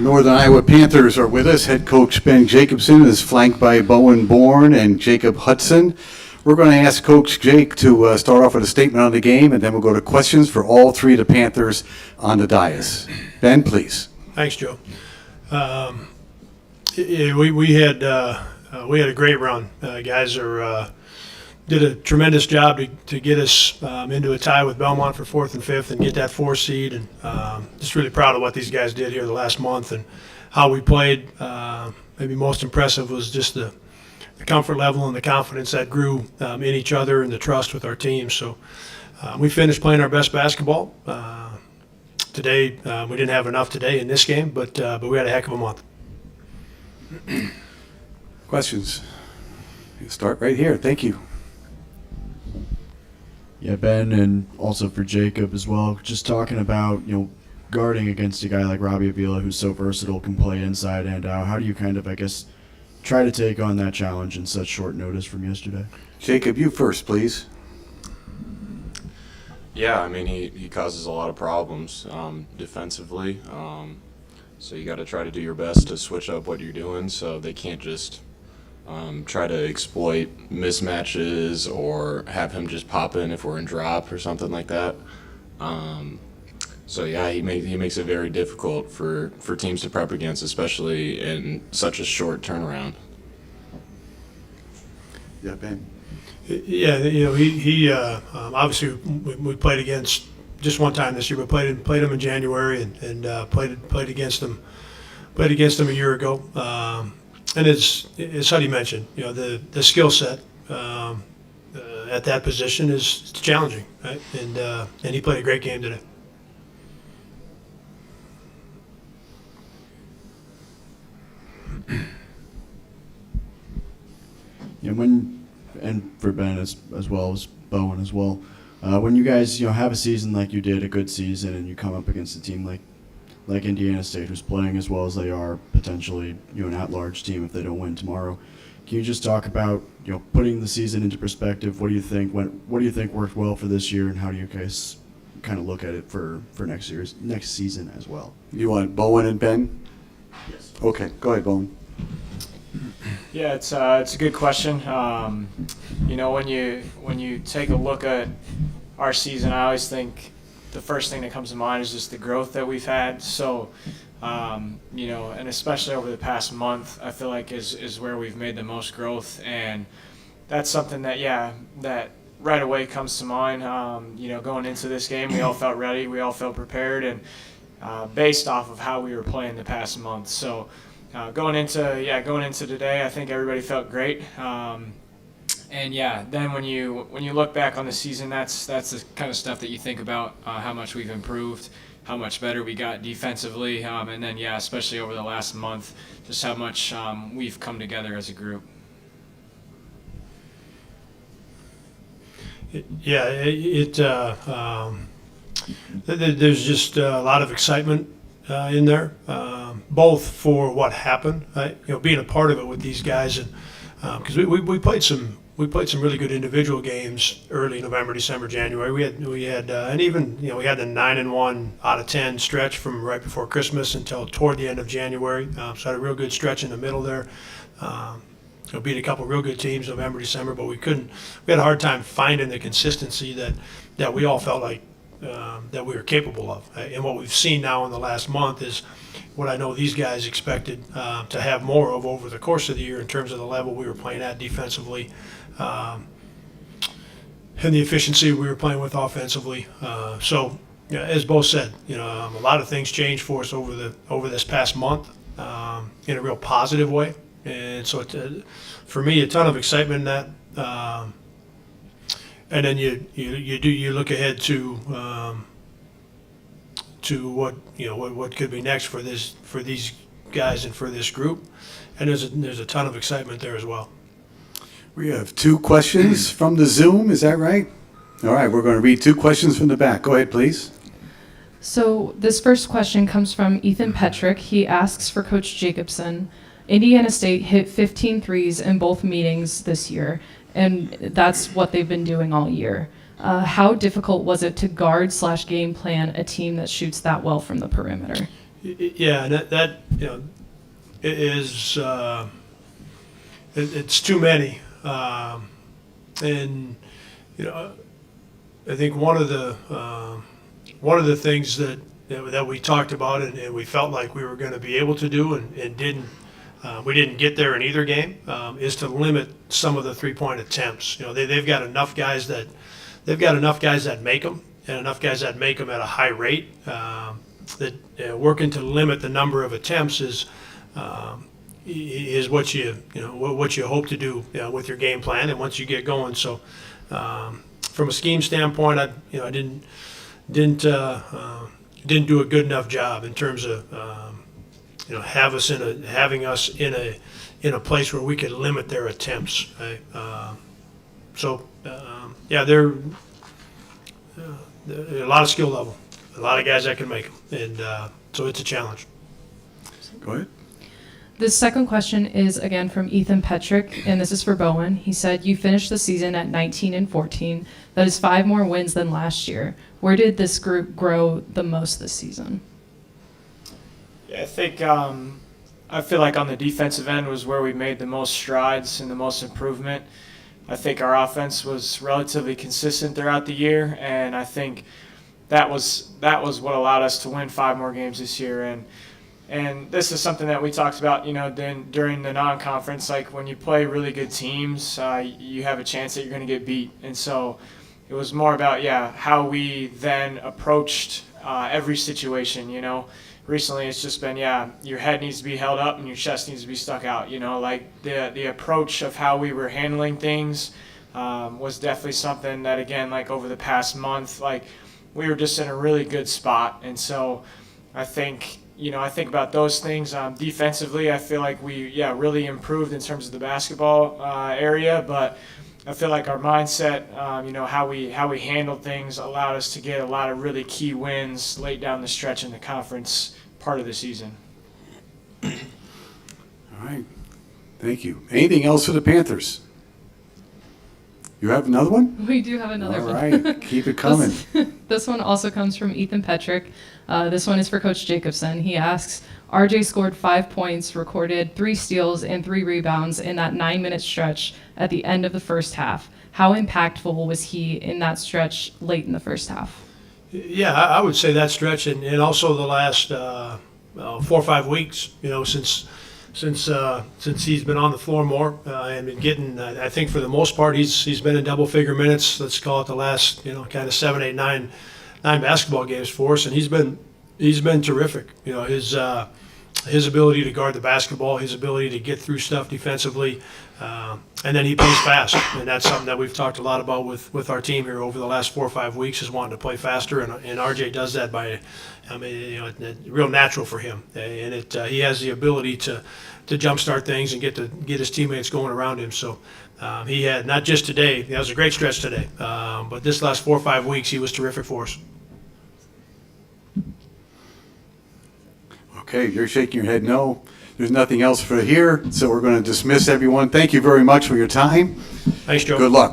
Northern Iowa Panthers are with us. Head coach Ben Jacobson is flanked by Bowen Bourne and Jacob Hudson. We're going to ask Coach Jake to start off with a statement on the game, and then we'll go to questions for all three of the Panthers on the dais. Ben, please. Thanks, Joe. We had a great run. Guys did a tremendous job to get us into a tie with Belmont for 4th and 5th and get that 4 seed. And just really proud of what these guys did here the last month and how we played. Maybe most impressive was just the comfort level and the confidence that grew in each other and the trust with our team. So we finished playing our best basketball. Today, we didn't have enough today in this game, but we had a heck of a month. Questions? You start right here. Thank you. Yeah, Ben, and also for Jacob as well. Just talking about, guarding against a guy like Robbie Avila who's so versatile, can play inside and out. How do you kind of, try to take on that challenge in such short notice from yesterday? Jacob, you first, please. Yeah, he causes a lot of problems defensively. So you got to try to do your best to switch up what you're doing so they can't just try to exploit mismatches or have him just pop in if we're in drop or something like that. So yeah, he makes it very difficult for teams to prep against, especially in such a short turnaround. Yeah, Ben. Yeah, he obviously we played against just one time this year, but played him in January and played against him a year ago. And it's how you mentioned, the skill set at that position is challenging, right? And he played a great game today. And for Ben as well as Bowen as well, when you guys have a season like you did, a good season, and you come up against a team like Indiana State, who's playing as well as they are, potentially an at-large team if they don't win tomorrow. Can you just talk about putting the season into perspective? What do you think worked well for this year, and how do you guys kind of look at it for next season as well? You want Bowen and Ben? Yes. Okay, go ahead, Bowen. Yeah, it's a good question. When you take a look at our season, I always think the first thing that comes to mind is just the growth that we've had. So, and especially over the past month, I feel like is where we've made the most growth, and that's something that right away comes to mind. Going into this game, we all felt ready, we all felt prepared, and based off of how we were playing the past month. So. Going into today, I think everybody felt great, and then when you look back on the season, that's the kind of stuff that you think about, how much we've improved, how much better we got defensively, and then especially over the last month, just how much we've come together as a group. There's just a lot of excitement in there, both for what happened, right? Being a part of it with these guys, and because we played some really good individual games early November, December, January. We had and even we had the 9-1 out of 10 stretch from right before Christmas until toward the end of January. So had a real good stretch in the middle there. Beat a couple real good teams November, December, but we had a hard time finding the consistency that we all felt like that we were capable of. And what we've seen now in the last month is what I know these guys expected to have more of over the course of the year in terms of the level we were playing at defensively and the efficiency we were playing with offensively. So, as Bo said, a lot of things changed for us over this past month in a real positive way. And so, for me, a ton of excitement in that. And then you look ahead to what could be next for these guys and for this group, and there's a ton of excitement there as well. We have 2 questions from the Zoom. Is that right? All right, we're going to read 2 questions from the back. Go ahead, please. So this first question comes from Ethan Petrick. He asks for Coach Jacobson. Indiana State hit 15 threes in both meetings this year, and that's what they've been doing all year. How difficult was it to guard/game plan a team that shoots that well from the perimeter? Yeah, that you know, it is it's too many, and you know, I think one of the things that we talked about and we felt like we were going to be able to do and didn't. We didn't get there in either game. Is to limit some of the 3-point attempts. You know, they've got enough guys that make them, and enough guys that make them at a high rate. Working to limit the number of attempts is what you hope to do, you know, with your game plan and once you get going. So from a scheme standpoint, I didn't do a good enough job in terms of having us in a place where we could limit their attempts. Right? They're a lot of skill level, a lot of guys that can make them, and so it's a challenge. Go ahead. The second question is again from Ethan Petrick, and this is for Bowen. He said, "You finished the season at 19-14. That is 5 more wins than last year. Where did this group grow the most this season?" Yeah, I think I feel like on the defensive end was where we made the most strides and the most improvement. I think our offense was relatively consistent throughout the year, and I think that was what allowed us to win 5 more games this year. And this is something that we talked about, you know, during the non-conference. Like when you play really good teams, you have a chance that you're going to get beat, and so it was more about how we then approached every situation. You know, recently it's just been your head needs to be held up and your chest needs to be stuck out. You know, like the approach of how we were handling things was definitely something that, again, like over the past month, like we were just in a really good spot. And so I think about those things. Defensively, I feel like we really improved in terms of the basketball area, but I feel like our mindset, how we handled things allowed us to get a lot of really key wins late down the stretch in the conference part of the season. All right. Thank you. Anything else for the Panthers? You have another one? We do have another All one. right. Keep it coming. This one also comes from Ethan Petrick. This one is for Coach Jacobson. He asks, RJ scored 5 points, recorded 3 steals and 3 rebounds in that 9-minute stretch at the end of the first half. How impactful was he in that stretch late in the first half? Yeah, I would say that stretch, and also the last 4 or 5 weeks. You know, since he's been on the floor more and been getting, I think for the most part, he's been in double-figure minutes. Let's call it the last, kind of 7, 8, 9 basketball games for us, and he's been terrific. You know, his ability to guard the basketball, his ability to get through stuff defensively, and then he plays fast, and that's something that we've talked a lot about with our team here over the last 4 or 5 weeks, is wanting to play faster, and RJ does that by, it's real natural for him, and he has the ability to jumpstart things and get his teammates going around him. So he had, not just today, that was a great stretch today, but this last 4 or 5 weeks he was terrific for us. Okay, you're shaking your head no. There's nothing else for here, so we're going to dismiss everyone. Thank you very much for your time. Thanks, Joe. Good luck.